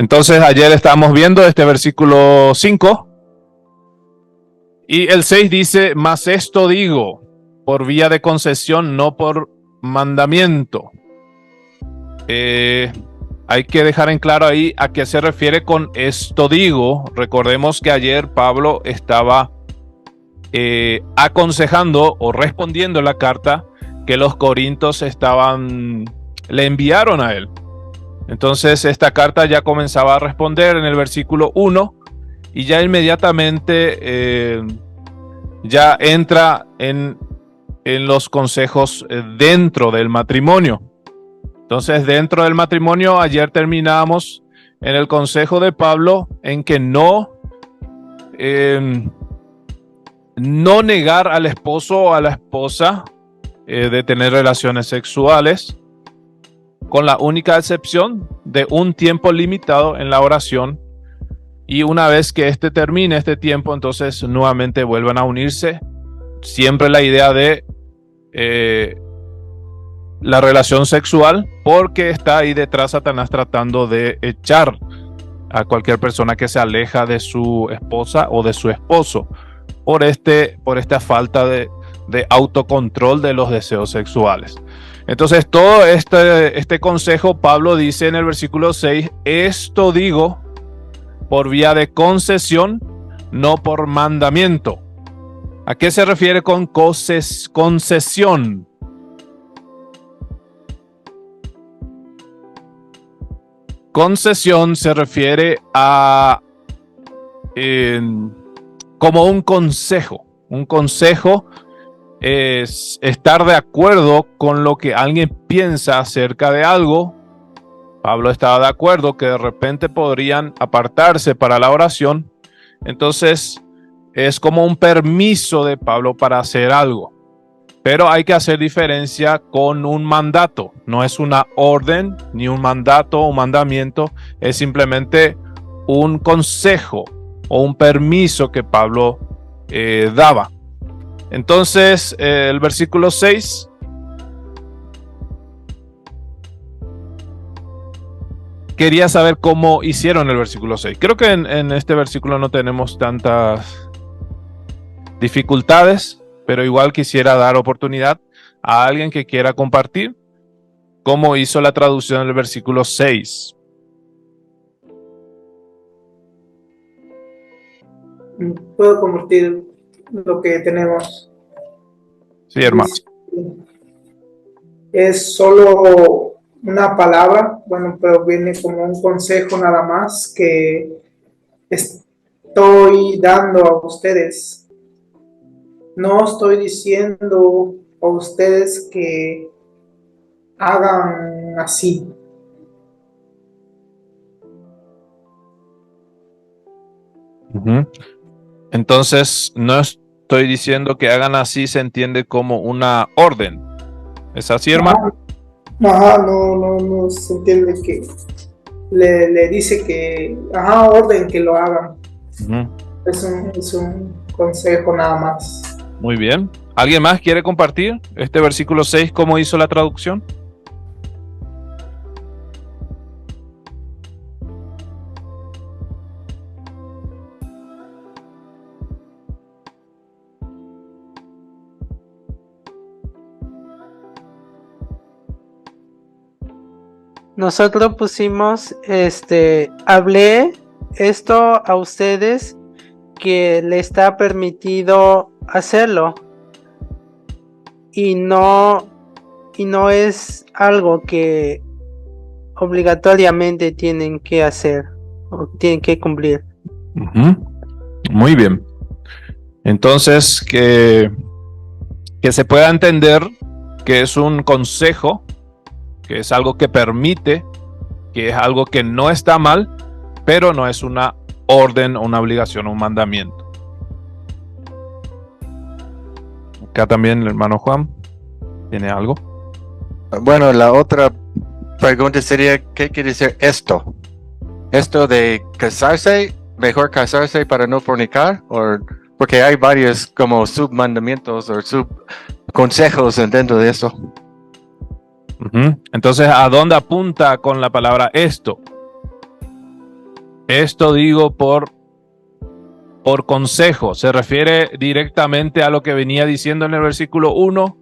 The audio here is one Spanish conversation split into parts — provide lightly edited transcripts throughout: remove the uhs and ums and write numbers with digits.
Entonces ayer estábamos viendo este versículo 5 y el 6 dice, mas esto digo, por vía de concesión, no por mandamiento. Hay que dejar en claro ahí a qué se refiere con esto digo. Recordemos que ayer Pablo estaba aconsejando o respondiendo la carta que los corintios le enviaron a él. Entonces esta carta ya comenzaba a responder en el versículo 1 y ya inmediatamente ya entra en los consejos dentro del matrimonio. Entonces dentro del matrimonio ayer terminábamos en el consejo de Pablo en que no negar al esposo o a la esposa de tener relaciones sexuales, con la única excepción de un tiempo limitado en la oración, y una vez que termine este tiempo, entonces nuevamente vuelvan a unirse. Siempre la idea de la relación sexual, porque está ahí detrás Satanás tratando de echar a cualquier persona que se aleja de su esposa o de su esposo por esta falta de autocontrol de los deseos sexuales. Entonces todo este consejo Pablo dice en el versículo 6, esto digo por vía de concesión, no por mandamiento. ¿A qué se refiere con concesión? Concesión se refiere a como un consejo. Un consejo es estar de acuerdo con lo que alguien piensa acerca de algo. Pablo estaba de acuerdo que de repente podrían apartarse para la oración. Entonces es como un permiso de Pablo para hacer algo. Pero hay que hacer diferencia con un mandato. No es una orden, ni un mandato o un mandamiento. Es simplemente un consejo o un permiso que Pablo daba. Entonces, el versículo 6. Quería saber cómo hicieron el versículo 6. Creo que en este versículo no tenemos tantas dificultades, pero igual quisiera dar oportunidad a alguien que quiera compartir cómo hizo la traducción del versículo 6. Puedo compartir lo que tenemos. Sí, hermano. Es solo una palabra, bueno, pero viene como un consejo nada más que estoy dando a ustedes. No estoy diciendo a ustedes que hagan así. Entonces, no estoy diciendo que hagan así, se entiende como una orden. ¿Es así, hermano? No se entiende que le dice que, orden que lo hagan. Es un consejo nada más. Muy bien. ¿Alguien más quiere compartir este versículo 6, cómo hizo la traducción? Nosotros pusimos, hablé esto a ustedes que le está permitido hacerlo y no es algo que obligatoriamente tienen que hacer o tienen que cumplir. Muy bien. Entonces, que se pueda entender que es un consejo, que es algo que permite, que es algo que no está mal, pero no es una orden, una obligación, un mandamiento. Acá también el hermano Juan tiene algo. Bueno, la otra pregunta sería, ¿qué quiere decir esto? ¿Esto de casarse? ¿Mejor casarse para no fornicar? Porque hay varios como submandamientos o subconsejos dentro de eso. Entonces, ¿a dónde apunta con la palabra esto? Esto digo por consejo. ¿Se refiere directamente a lo que venía diciendo en el versículo 1?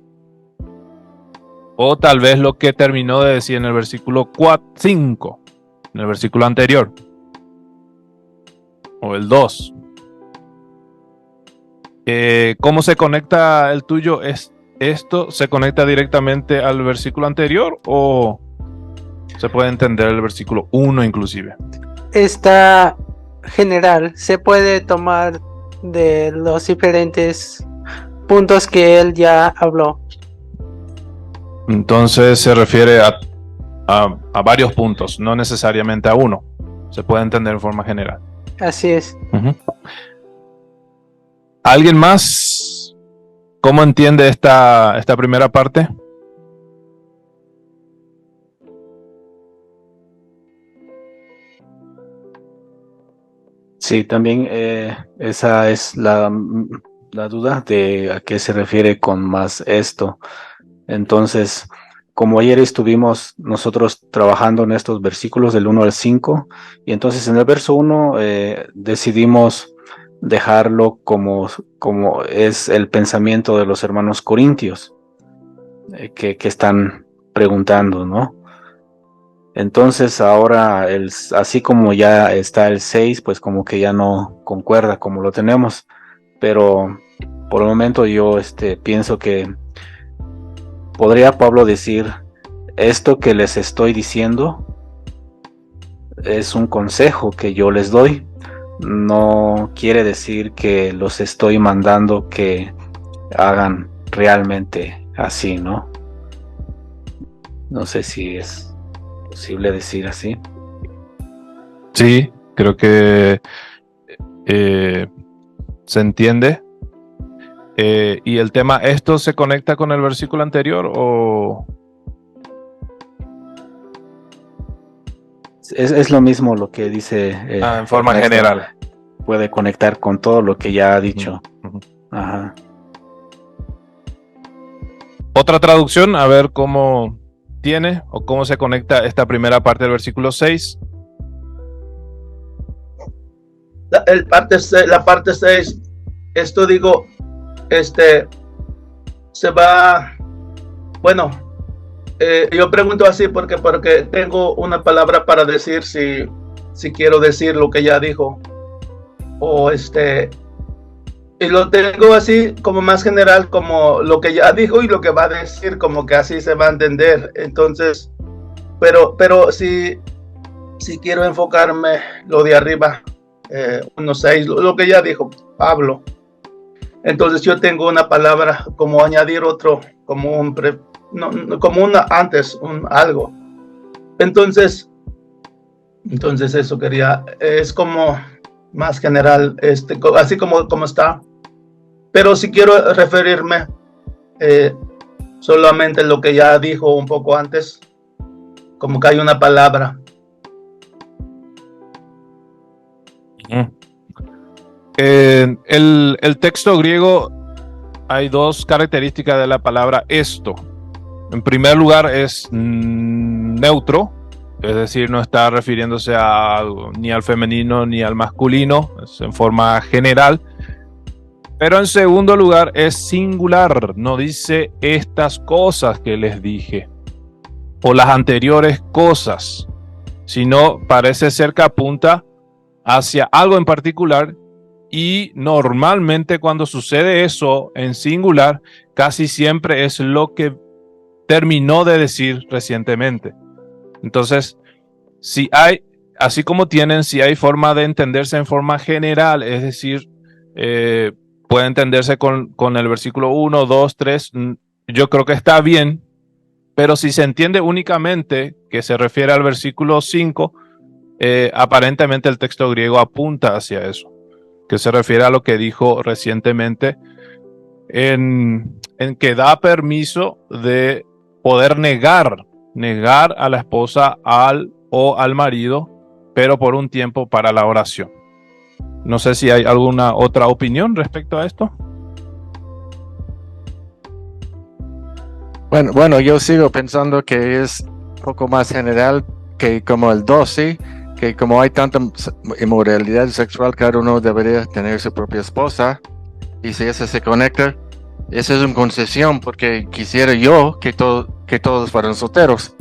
O tal vez lo que terminó de decir en el versículo 5, en el versículo anterior. O el 2. ¿Cómo se conecta el tuyo? ¿Esto se conecta directamente al versículo anterior o se puede entender el versículo 1 inclusive? Está general, se puede tomar de los diferentes puntos que él ya habló. Entonces se refiere a varios puntos, no necesariamente a uno. Se puede entender en forma general. Así es. Uh-huh. ¿Alguien más? ¿Cómo entiende esta primera parte? Sí, también esa es la duda de a qué se refiere con más esto. Entonces, como ayer estuvimos nosotros trabajando en estos versículos del 1 al 5, y entonces en el verso 1 decidimos dejarlo como es el pensamiento de los hermanos corintios que están preguntando, ¿no? Entonces ahora, así como ya está el 6, pues como que ya no concuerda como lo tenemos, pero por el momento yo pienso que podría Pablo decir, esto que les estoy diciendo es un consejo que yo les doy, no quiere decir que los estoy mandando que hagan realmente así, ¿no? No sé si es posible decir así. Sí, creo que se entiende. ¿Y el tema, esto se conecta con el versículo anterior o...? Es lo mismo lo que dice... en forma general. Puede conectar con todo lo que ya ha dicho. Uh-huh. Ajá. Otra traducción, a ver cómo tiene o cómo se conecta esta primera parte del versículo 6. La parte 6, esto digo, se va, bueno, yo pregunto así porque tengo una palabra para decir si quiero decir lo que ya dijo, o y lo tengo así como más general, como lo que ya dijo y lo que va a decir, como que así se va a entender. Entonces, pero si quiero enfocarme lo de arriba, 1:6, lo que ya dijo Pablo. Entonces yo tengo una palabra como añadir otro, como como una antes, algo. Entonces eso quería, es como más general, así como está. Pero si quiero referirme solamente a lo que ya dijo un poco antes, como que hay una palabra. El texto griego, hay dos características de la palabra esto. En primer lugar es neutro, es decir, no está refiriéndose ni al femenino ni al masculino, es en forma general. Pero en segundo lugar es singular, no dice estas cosas que les dije o las anteriores cosas, sino parece ser que apunta hacia algo en particular. Y normalmente cuando sucede eso en singular, casi siempre es lo que terminó de decir recientemente. Entonces, si hay forma de entenderse en forma general, es decir, puede entenderse con el versículo 1, 2, 3, yo creo que está bien, pero si se entiende únicamente que se refiere al versículo 5, aparentemente el texto griego apunta hacia eso, que se refiere a lo que dijo recientemente, en que da permiso de poder negar a la esposa o al marido, pero por un tiempo para la oración. No sé si hay alguna otra opinión respecto a esto. Bueno, yo sigo pensando que es un poco más general que como el 12, que como hay tanta inmoralidad sexual, cada uno debería tener su propia esposa, y si esa se conecta, esa es una concesión, porque quisiera yo que todos fueran solteros.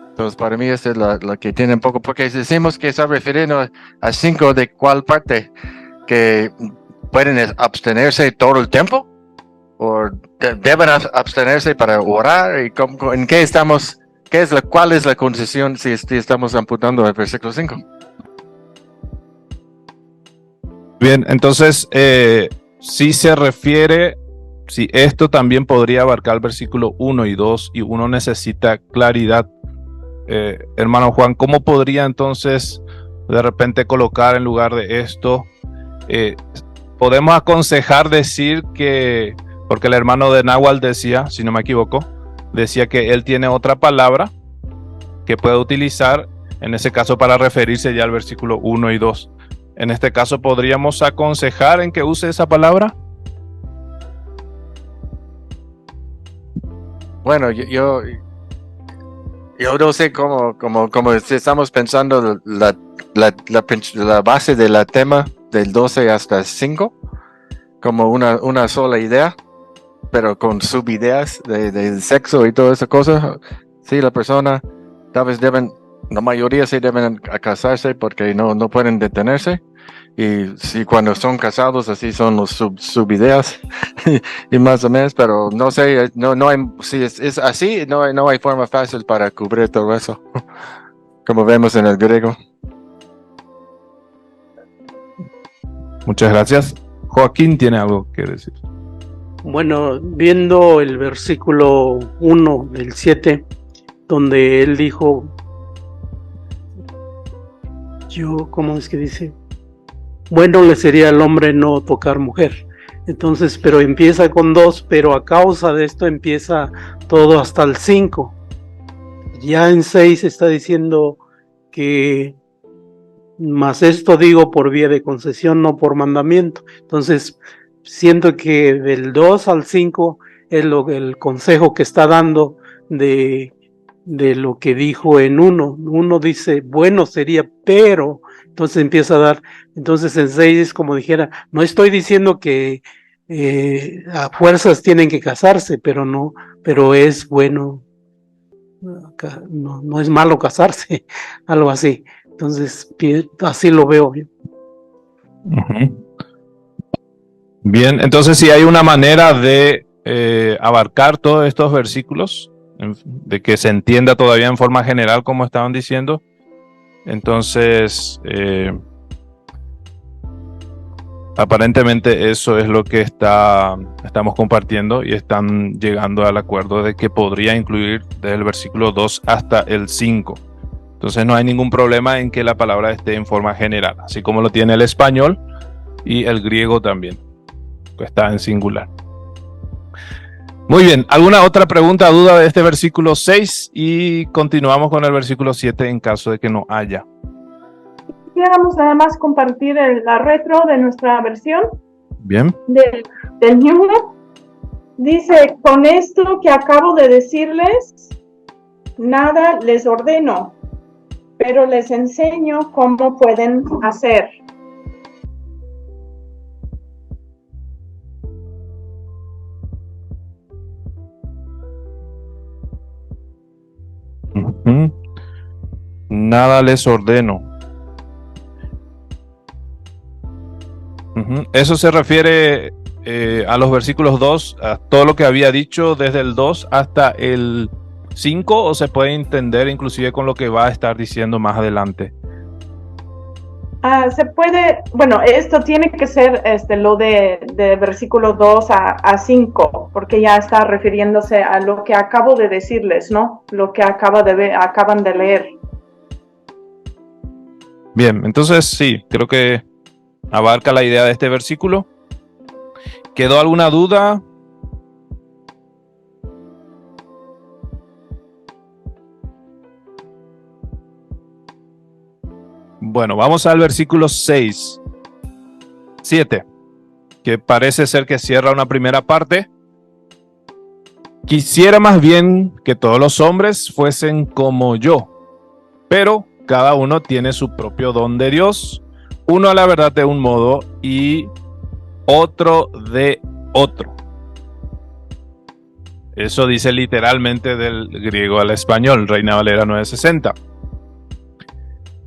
Entonces, para mí, esa es la que tiene un poco, porque decimos que está refiriendo a 5, ¿de cuál parte? ¿Que pueden abstenerse todo el tiempo? ¿O deben abstenerse para orar? ¿Y en qué estamos? ¿Cuál es la concesión si estamos apuntando al versículo 5? Bien, entonces, si se refiere, si esto también podría abarcar el versículo 1 y 2, y uno necesita claridad, hermano Juan, ¿cómo podría entonces de repente colocar en lugar de esto? Podemos aconsejar decir que, porque el hermano de Nahual decía, si no me equivoco, decía que él tiene otra palabra que puede utilizar en ese caso para referirse ya al versículo 1 y 2. En este caso, ¿podríamos aconsejar en que use esa palabra? Bueno, yo no sé cómo si estamos pensando la base de la tema del 12 hasta 5 como una sola idea, pero con subideas de sexo y toda esa cosa. Sí, la persona tal vez la mayoría sí deben casarse porque no pueden detenerse. Y sí, cuando son casados, así son los subideas y más o menos, pero no sé, no hay, si es así, no hay forma fácil para cubrir todo eso, como vemos en el griego. Muchas gracias. Joaquín tiene algo que decir. Bueno, viendo el versículo 1 del 7, donde él dijo, ¿cómo es que dice? Bueno le sería al hombre no tocar mujer. Entonces, pero empieza con 2, pero a causa de esto empieza todo hasta el 5. Ya en 6 está diciendo que más esto digo por vía de concesión, no por mandamiento. Entonces, siento que del 2 al 5 es el consejo que está dando de lo que dijo en 1. 1 dice, bueno sería, pero, entonces empieza a dar, entonces en 6 es como dijera, no estoy diciendo que a fuerzas tienen que casarse, pero es bueno, no es malo casarse, algo así. Entonces, así lo veo yo. Uh-huh. Bien, entonces si hay una manera de abarcar todos estos versículos, de que se entienda todavía en forma general como estaban diciendo, entonces aparentemente eso es lo que estamos compartiendo y están llegando al acuerdo de que podría incluir desde el versículo 2 hasta el 5. Entonces no hay ningún problema en que la palabra esté en forma general, así como lo tiene el español y el griego también, que está en singular. Muy bien, ¿alguna otra pregunta o duda de este versículo 6? Y continuamos con el versículo 7 en caso de que no haya. Quisiéramos nada más compartir la retro de nuestra versión. Bien. Del New. Dice, con esto que acabo de decirles, nada les ordeno, pero les enseño cómo pueden hacer. Uh-huh. Nada les ordeno. Uh-huh. Eso se refiere a los versículos 2, a todo lo que había dicho desde el 2 hasta el 5, o se puede entender inclusive con lo que va a estar diciendo más adelante. Se puede, bueno, esto tiene que ser lo de versículo 2 a 5, porque ya está refiriéndose a lo que acabo de decirles, ¿no? Lo que acaban de leer. Bien, entonces sí, creo que abarca la idea de este versículo. ¿Quedó alguna duda? Bueno, vamos al versículo 6, 7, que parece ser que cierra una primera parte. Quisiera más bien que todos los hombres fuesen como yo, pero cada uno tiene su propio don de Dios, uno a la verdad de un modo y otro de otro. Eso dice literalmente del griego al español, Reina Valera 960.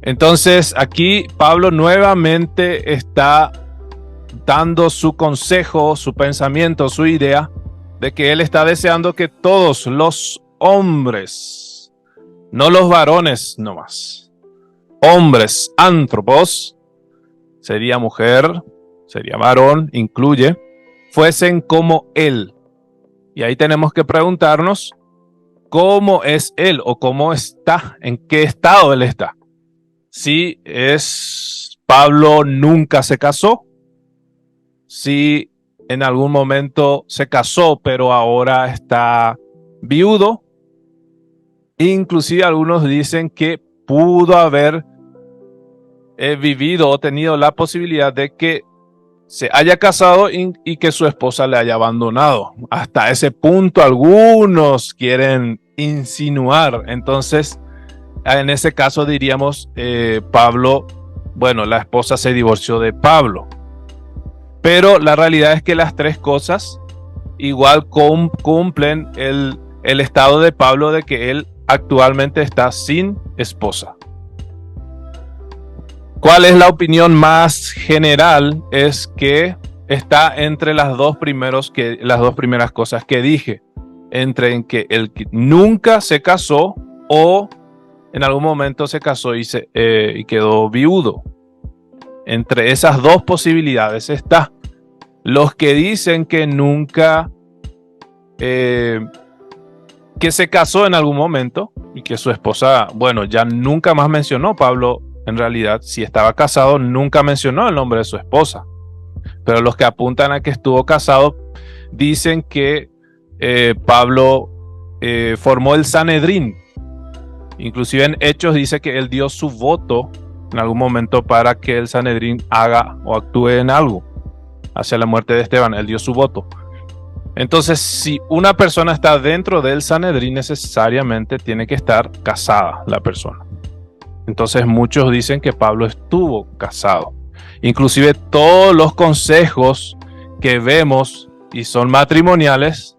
Entonces aquí Pablo nuevamente está dando su consejo, su pensamiento, su idea de que él está deseando que todos los hombres, no los varones nomás, hombres, antropos, sería mujer, sería varón, incluye, fuesen como él. Y ahí tenemos que preguntarnos cómo es él o cómo está, en qué estado él está. Si es Pablo nunca se casó, si en algún momento se casó pero ahora está viudo. Inclusive algunos dicen que pudo haber vivido o tenido la posibilidad de que se haya casado y que su esposa le haya abandonado. Hasta ese punto algunos quieren insinuar. Entonces, en ese caso diríamos, Pablo, bueno, la esposa se divorció de Pablo. Pero la realidad es que las tres cosas igual cumplen el estado de Pablo de que él actualmente está sin esposa. ¿Cuál es la opinión más general? Es que está entre las dos primeras cosas que dije, entre en que él nunca se casó o en algún momento se casó y quedó viudo. Entre esas dos posibilidades está. Los que dicen que nunca, que se casó en algún momento y que su esposa, bueno, ya nunca más mencionó. Pablo, en realidad, si estaba casado, nunca mencionó el nombre de su esposa. Pero los que apuntan a que estuvo casado dicen que Pablo formó el Sanedrín. Inclusive en Hechos dice que él dio su voto en algún momento para que el Sanedrín haga o actúe en algo. Hacia la muerte de Esteban, él dio su voto. Entonces, si una persona está dentro del Sanedrín, necesariamente tiene que estar casada la persona. Entonces, muchos dicen que Pablo estuvo casado. Inclusive todos los consejos que vemos y son matrimoniales,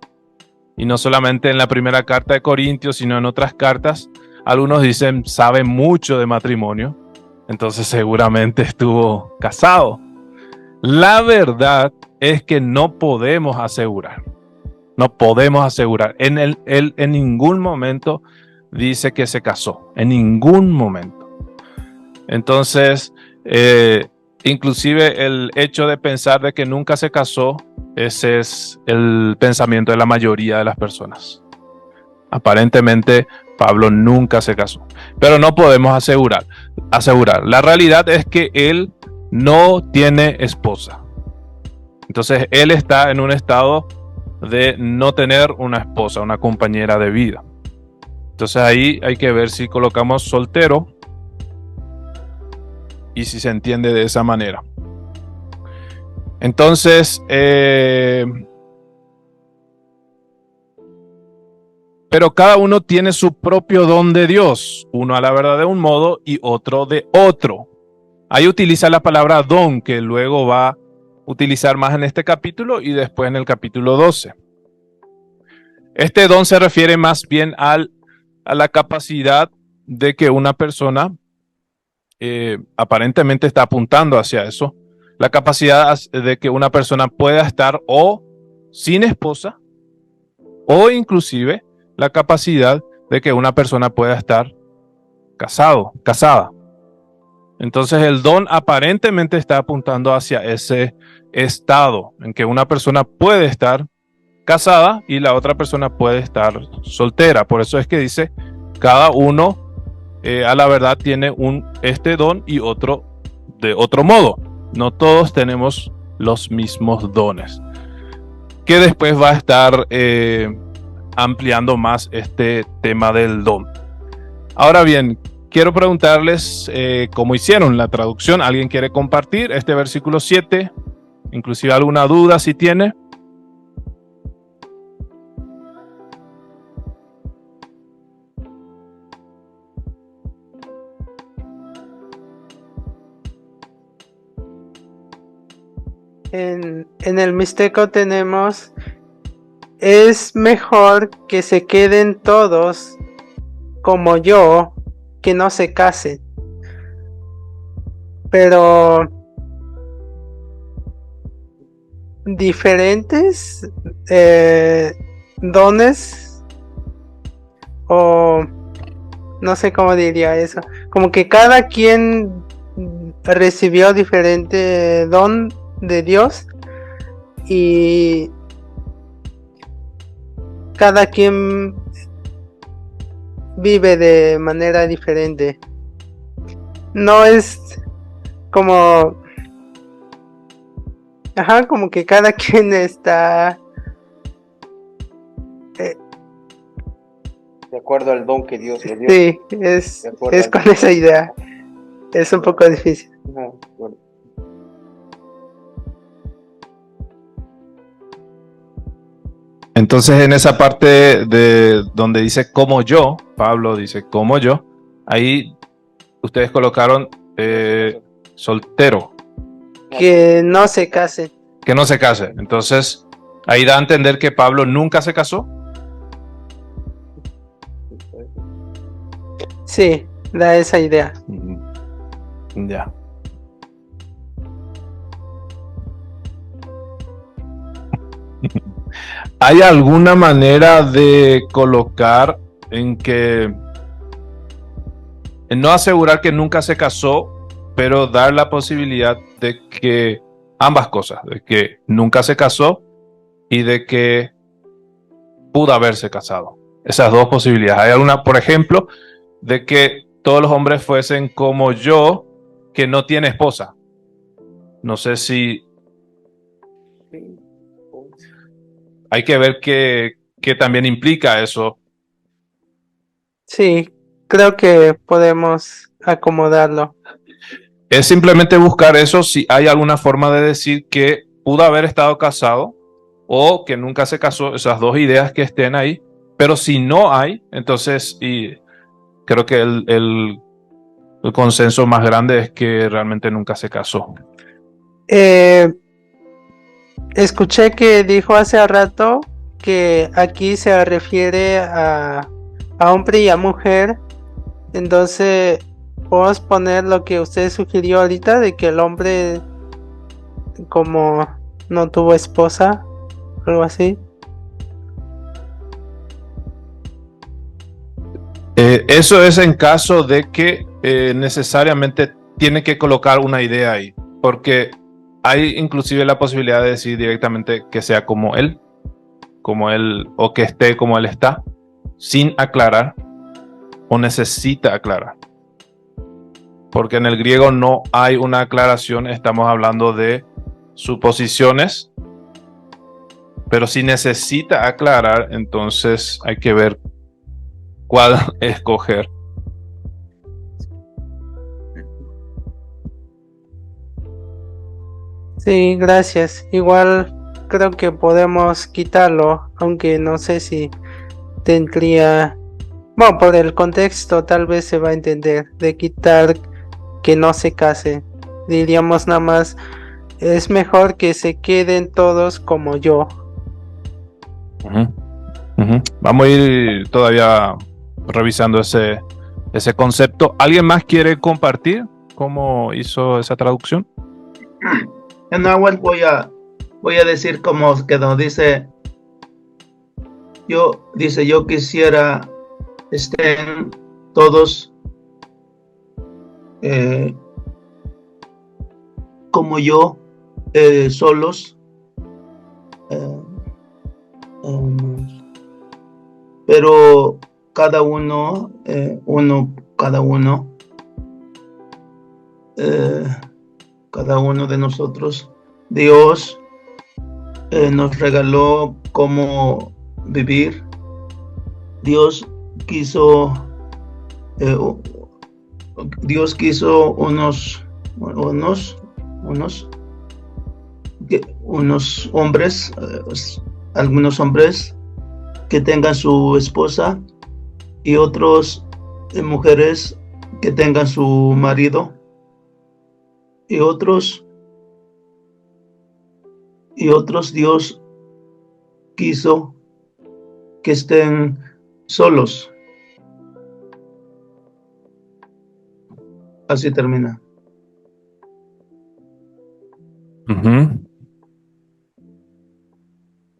y no solamente en la primera carta de Corintios, sino en otras cartas, algunos dicen sabe mucho de matrimonio, entonces seguramente estuvo casado. La verdad es que no podemos asegurar. No podemos asegurar. Él en ningún momento dice que se casó. En ningún momento. Entonces, inclusive el hecho de pensar de que nunca se casó, ese es el pensamiento de la mayoría de las personas. Aparentemente, Pablo nunca se casó. Pero no podemos asegurar. La realidad es que él no tiene esposa. Entonces él está en un estado de no tener una esposa, una compañera de vida. Entonces ahí hay que ver si colocamos soltero y si se entiende de esa manera. Entonces, pero cada uno tiene su propio don de Dios, uno a la verdad de un modo y otro de otro. Ahí utiliza la palabra don, que luego va a utilizar más en este capítulo y después en el capítulo 12. Este don se refiere más bien a la capacidad de que una persona, aparentemente está apuntando hacia eso, la capacidad de que una persona pueda estar o sin esposa o inclusive la capacidad de que una persona pueda estar casada. Entonces el don aparentemente está apuntando hacia ese estado en que una persona puede estar casada y la otra persona puede estar soltera. Por eso es que dice, cada uno a la verdad tiene este don y otro de otro modo. No todos tenemos los mismos dones. Que después va a estar ampliando más este tema del don. Ahora bien, quiero preguntarles cómo hicieron la traducción. ¿Alguien quiere compartir este versículo 7? Inclusive alguna duda si tiene. en el Mixteco tenemos, es mejor que se queden todos como yo, que no se casen. Pero diferentes dones, o no sé cómo diría eso, como que cada quien recibió diferente don de Dios y cada quien vive de manera diferente. No es como, como que cada quien está De acuerdo al don que Dios le dio. sí, es De acuerdo al- con esa idea. Es un poco difícil. Ajá, de acuerdo. Entonces, en esa parte de donde dice como yo, Pablo dice como yo, ahí ustedes colocaron soltero, Que no se casen. que no se case. Entonces, ahí da a entender que Pablo nunca se casó. Sí, da esa idea. Ya. ¿Hay alguna manera de colocar en que no asegurar que nunca se casó, pero dar la posibilidad de que ambas cosas, de que nunca se casó y de que pudo haberse casado? Esas dos posibilidades. ¿Hay alguna, por ejemplo, de que todos los hombres fuesen como yo, que no tiene esposa? No sé si hay que ver qué también implica eso. Sí, creo que podemos acomodarlo. Es simplemente buscar eso, si hay alguna forma de decir que pudo haber estado casado o que nunca se casó, esas dos ideas que estén ahí. Pero si no hay, entonces, y creo que el consenso más grande es que realmente nunca se casó. Escuché que dijo hace rato que aquí se refiere a hombre y a mujer. Entonces, podemos poner lo que usted sugirió ahorita, de que el hombre, como no tuvo esposa, algo así. Eso es en caso de que necesariamente tiene que colocar una idea ahí, porque hay inclusive la posibilidad de decir directamente que sea como él, o que esté como él está, sin aclarar, o necesita aclarar. Porque en el griego no hay una aclaración, estamos hablando de suposiciones, pero si necesita aclarar, entonces hay que ver cuál escoger. Sí, gracias. Igual creo que podemos quitarlo, aunque no sé si tendría... Bueno, por el contexto tal vez se va a entender de quitar que no se case. Diríamos nada más, es mejor que se queden todos como yo. Vamos a ir todavía revisando ese concepto. ¿Alguien más quiere compartir cómo hizo esa traducción? En náhuatl voy a decir como que nos dice, yo quisiera estén todos como yo, solos, pero cada uno, cada uno de nosotros, Dios nos regaló cómo vivir. Dios quiso unos hombres, algunos hombres que tengan su esposa y otros mujeres que tengan su marido y otros y otros Dios quiso que estén solos. Así termina. Ujú.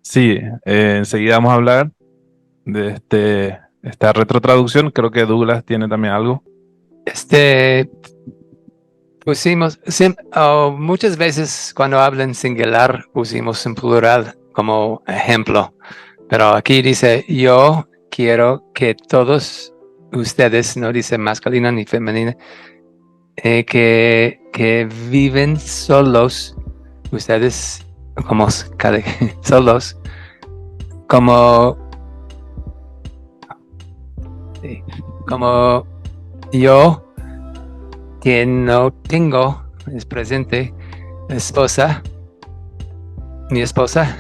Sí, enseguida vamos a hablar de esta retrotraducción. Creo que Douglas tiene también algo. Pusimos, muchas veces cuando hablan singular pusimos en plural como ejemplo, pero aquí dice, yo quiero que todos ustedes, no dice masculino ni femenino, que viven solos, ustedes como solos, como yo, que no tengo, es presente, mi esposa,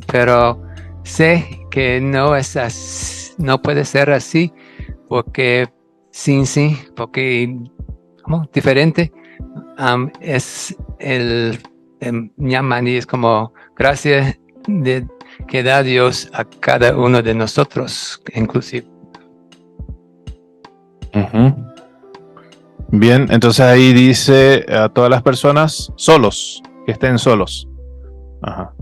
pero sé que no es así, no puede ser así, porque porque diferente, es el Ñamani, es como gracia que da Dios a cada uno de nosotros, inclusive. Ujú. Bien, entonces ahí dice a todas las personas solos, que estén solos. Ajá.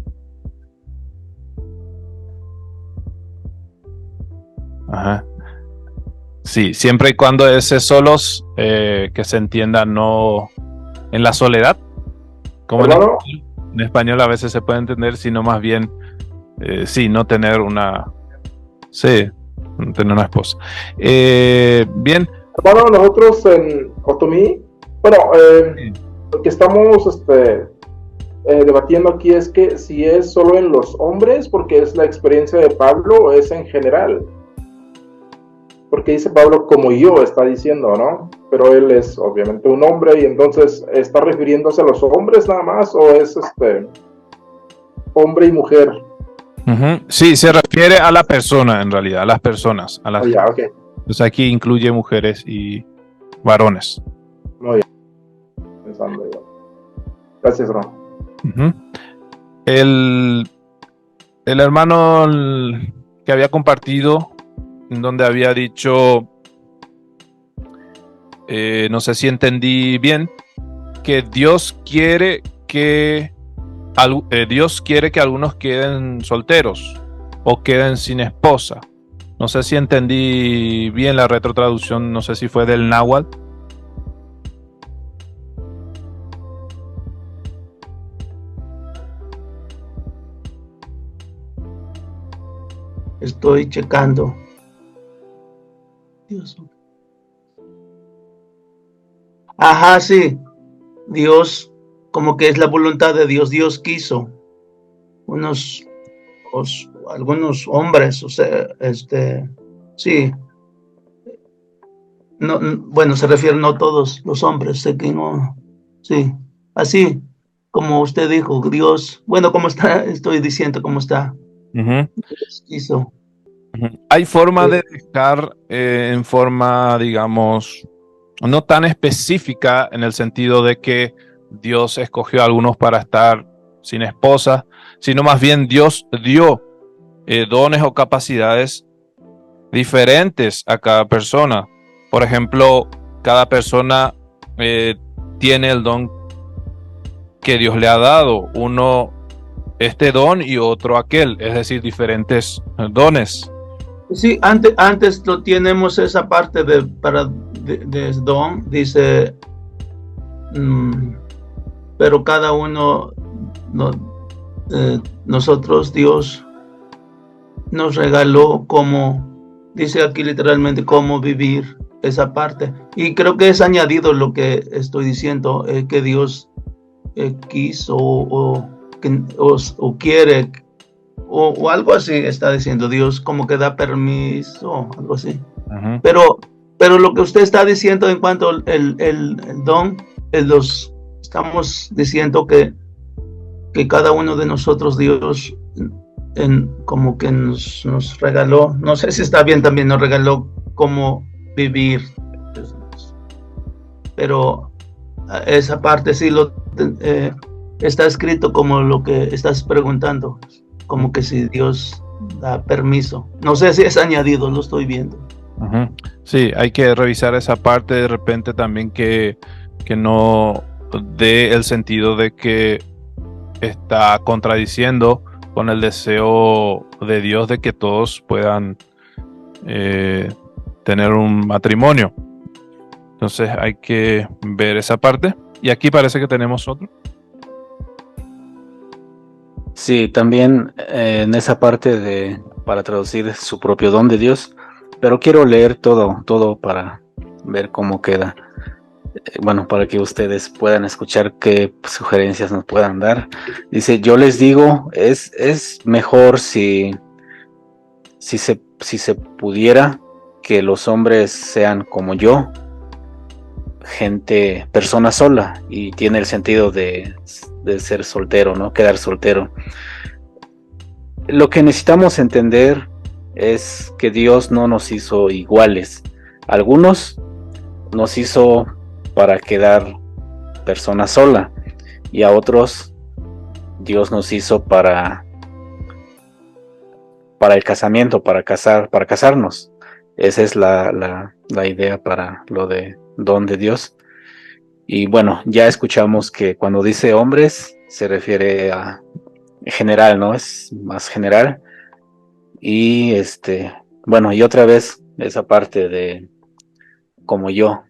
Ajá. Sí, siempre y cuando ese solos, que se entienda no en la soledad, como en español a veces se puede entender, sino más bien, sí, no tener una esposa. Bien. Hermano, nosotros en Otomí, lo que estamos debatiendo aquí es que si es solo en los hombres, porque es la experiencia de Pablo, o es en general. Porque dice Pablo, como yo, está diciendo, ¿no? Pero él es obviamente un hombre, y entonces, ¿está refiriéndose a los hombres nada más, o es hombre y mujer? Uh-huh. Sí, se refiere a la persona, en realidad, a las personas. Okay. Pues aquí incluye mujeres y varones. Muy bien. Pensando yo. Gracias, hermano. Uh-huh. El hermano que había compartido, en donde había dicho, no sé si entendí bien, que Dios quiere que algunos queden solteros o queden sin esposa. No sé si entendí bien la retrotraducción, no sé si fue del náhuatl. Estoy checando. Dios. Ajá, sí. Dios, como que es la voluntad de Dios. Dios quiso algunos hombres, o sea, sí. No, bueno, se refiere no todos los hombres, sé que no. Sí, así como usted dijo, Dios, bueno, como está, estoy diciendo cómo está. Uh-huh. Dios quiso. Uh-huh. Hay forma de dejar en forma, digamos, no tan específica en el sentido de que Dios escogió a algunos para estar sin esposa, sino más bien Dios dio dones o capacidades diferentes a cada persona. Por ejemplo, cada persona tiene el don que Dios le ha dado, uno este don y otro aquel, es decir, diferentes dones. Sí, antes lo tenemos esa parte de don, dice, pero cada uno, nosotros, Dios nos regaló cómo, dice aquí literalmente, cómo vivir esa parte. Y creo que es añadido lo que estoy diciendo, que Dios quiso o quiere, o algo así está diciendo Dios, como que da permiso, algo así. Uh-huh. Pero lo que usted está diciendo en cuanto al el don, estamos diciendo que cada uno de nosotros Dios como que nos regaló, no sé si está bien también, nos regaló cómo vivir, pero esa parte sí está escrito como lo que estás preguntando, como que si Dios da permiso. No sé si es añadido, lo estoy viendo. Ujú. Sí, hay que revisar esa parte de repente también que no dé el sentido de que está contradiciendo con el deseo de Dios de que todos puedan tener un matrimonio. Entonces hay que ver esa parte. Y aquí parece que tenemos otro. Sí, también en esa parte de para traducir su propio don de Dios, pero quiero leer todo para ver cómo queda. Bueno, para que ustedes puedan escuchar qué sugerencias nos puedan dar. Dice, yo les digo, es mejor si se pudiera que los hombres sean como yo, persona sola, y tiene el sentido de ser soltero, ¿no? Quedar soltero. Lo que necesitamos entender es que Dios no nos hizo iguales. Algunos nos hizo para quedar persona sola, y a otros Dios nos hizo para el casamiento, para casarnos. Esa es la idea para lo de don de Dios. Y bueno, ya escuchamos que cuando dice hombres se refiere a general, ¿no? Es más general. Y bueno, y otra vez esa parte de como yo.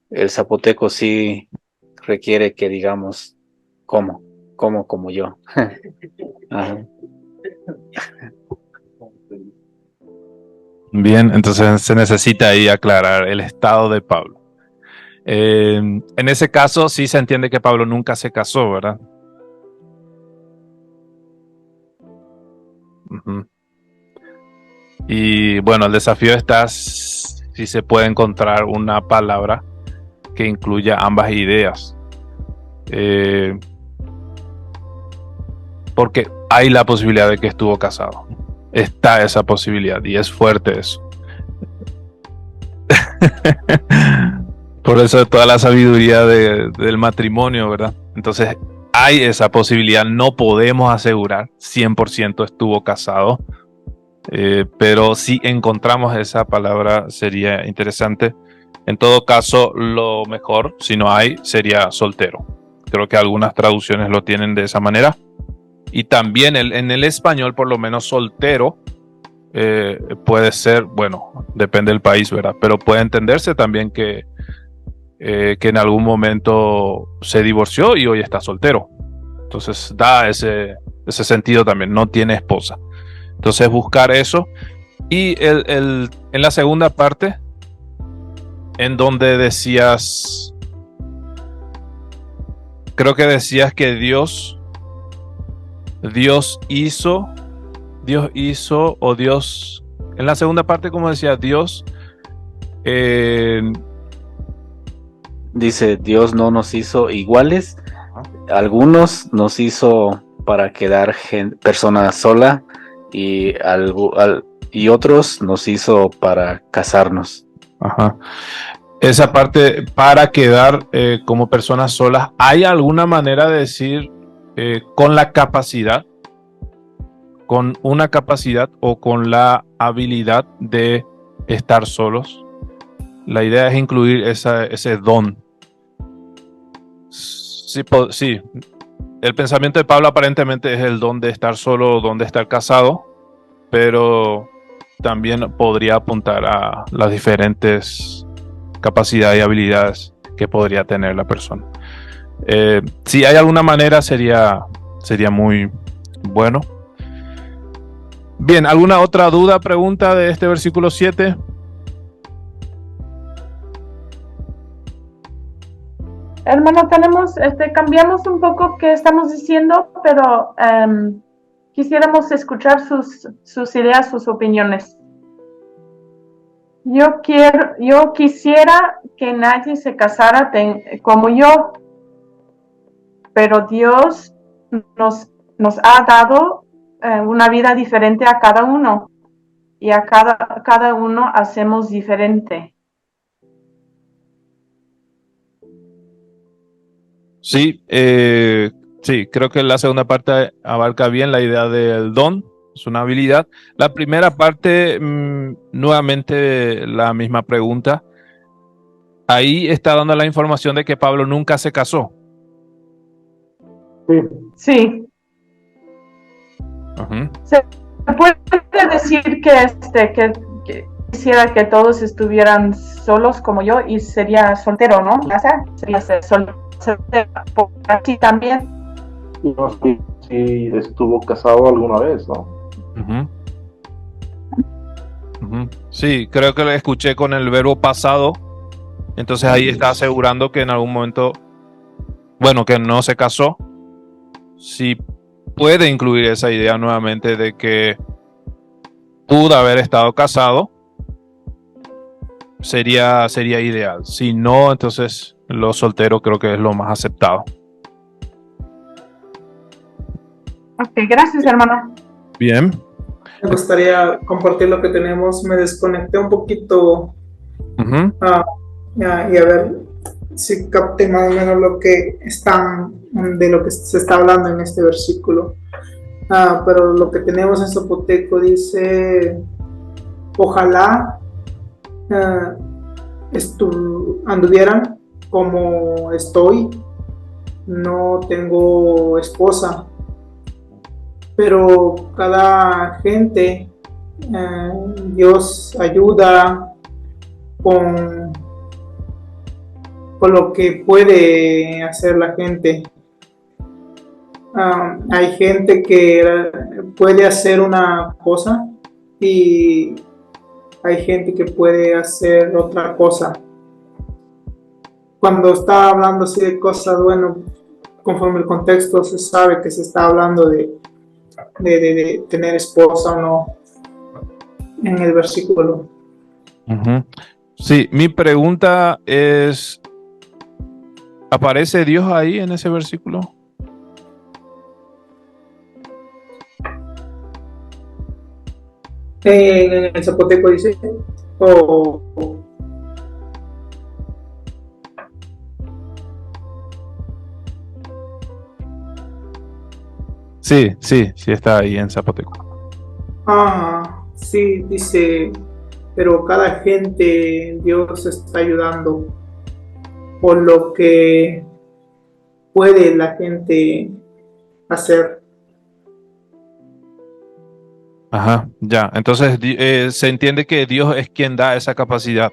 El zapoteco sí requiere que digamos como yo. Ajá. Bien, entonces se necesita ahí aclarar el estado de Pablo. En ese caso sí se entiende que Pablo nunca se casó, ¿verdad? Ujú. Y bueno, el desafío está si se puede encontrar una palabra que incluya ambas ideas. Porque hay la posibilidad de que estuvo casado. Está esa posibilidad y es fuerte eso. Por eso toda la sabiduría del matrimonio, ¿verdad? Entonces hay esa posibilidad, no podemos asegurar 100% estuvo casado, pero si encontramos esa palabra sería interesante. En todo caso, lo mejor, si no hay, sería soltero. Creo que algunas traducciones lo tienen de esa manera. Y también en el español, por lo menos soltero, puede ser, bueno, depende del país, ¿verdad? Pero puede entenderse también que en algún momento se divorció y hoy está soltero. Entonces da ese sentido también, no tiene esposa. Entonces buscar eso. Y en la segunda parte, en donde decías, creo que decías que Dios hizo, o Dios, en la segunda parte, como decía, Dios, dice, Dios no nos hizo iguales, algunos nos hizo para quedar persona sola, y otros nos hizo para casarnos. Ajá. Esa parte, para quedar como personas solas, ¿hay alguna manera de decir con la capacidad, con una capacidad o con la habilidad de estar solos? La idea es incluir ese don. Sí, el pensamiento de Pablo aparentemente es el don de estar solo o don de estar casado, pero también podría apuntar a las diferentes capacidades y habilidades que podría tener la persona. Si hay alguna manera sería muy bueno. Bien, ¿alguna otra duda, pregunta de este versículo 7? Hermano, cambiamos un poco qué estamos diciendo, pero quisiéramos escuchar sus ideas, sus opiniones. Yo quisiera que nadie se casara como yo, pero Dios nos ha dado una vida diferente a cada uno, y a cada uno hacemos diferente. Sí, Sí, creo que la segunda parte abarca bien la idea del don, es una habilidad. La primera parte, nuevamente la misma pregunta. Ahí está dando la información de que Pablo nunca se casó. Sí. Sí. Ujú. Se puede decir que quisiera que todos estuvieran solos como yo y sería soltero, ¿no? O sea, sería soltero por aquí también. No sé si estuvo casado alguna vez, ¿no? Ujú. Ujú. Sí, creo que lo escuché con el verbo pasado. Entonces ahí está asegurando que en algún momento, bueno, que no se casó. Sí puede incluir esa idea nuevamente de que pudo haber estado casado, sería ideal. Si no, entonces lo soltero creo que es lo más aceptado. Ok, gracias, hermano. Bien. Me gustaría compartir lo que tenemos. Me desconecté un poquito Ujú. y a ver si capté más o menos lo que de lo que se está hablando en este versículo. Pero lo que tenemos en zapoteco dice: ojalá anduvieran como estoy, no tengo esposa, pero cada gente Dios ayuda con lo que puede hacer la gente. Hay gente que puede hacer una cosa y hay gente que puede hacer otra cosa. Cuando está hablando así de cosas, bueno, conforme el contexto se sabe que se está hablando de tener esposa o no en el versículo. Ujú. Sí, mi pregunta es, ¿aparece Dios ahí en ese versículo? En el zapoteco dice, o Sí, sí está ahí en zapoteco. sí, dice, pero cada gente Dios está ayudando por lo que puede la gente hacer. Ajá, ya. Entonces se entiende que Dios es quien da esa capacidad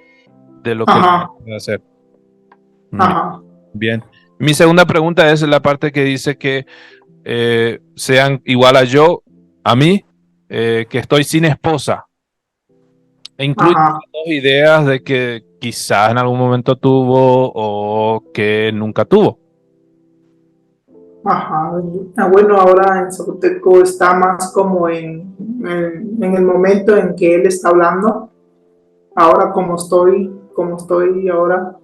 de lo que Ajá. puede hacer. Ajá. Bien. Mi segunda pregunta es la parte que dice que sean igual a mí, que estoy sin esposa. E incluye Ajá. dos ideas de que quizás en algún momento tuvo o que nunca tuvo. Ajá. Bueno, ahora en zapoteco está más como en el momento en que él está hablando. Ahora como estoy ahora,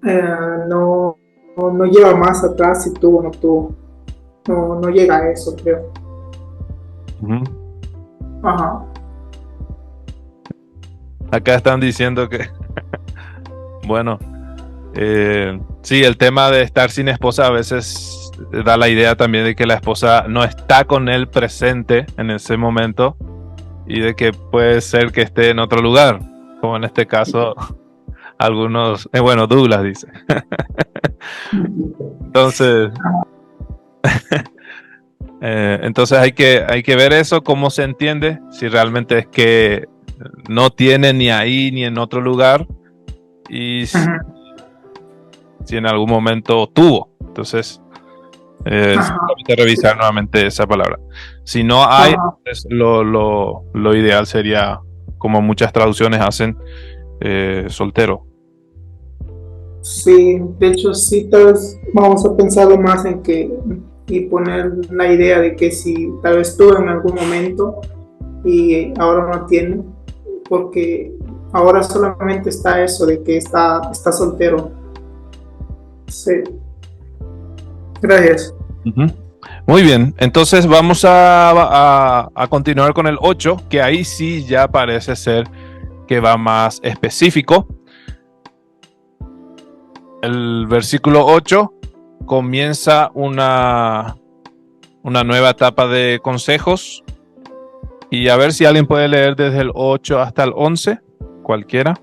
no lleva más atrás si tuvo o no tuvo. No llega a eso, creo. Ujú. Ajá. Acá están diciendo que, bueno, sí, el tema de estar sin esposa a veces da la idea también de que la esposa no está con él presente en ese momento y de que puede ser que esté en otro lugar, como en este caso algunos, bueno, Douglas dice. Entonces, entonces hay que ver eso, cómo se entiende, si realmente es que no tiene ni ahí ni en otro lugar y si en algún momento tuvo. Entonces, simplemente revisar nuevamente esa palabra. Si no hay, pues, lo ideal sería, como muchas traducciones hacen, soltero. Sí, de hecho sí, tal vez vamos a pensarlo más y poner la idea de que si tal vez tuvo en algún momento y ahora no tiene, porque ahora solamente está eso de que está soltero. Sí. Gracias. Ujú. Muy bien, entonces vamos a continuar con el 8, que ahí sí ya parece ser que va más específico. El versículo 8 comienza una nueva etapa de consejos. Y a ver si alguien puede leer desde el 8 hasta el 11, cualquiera.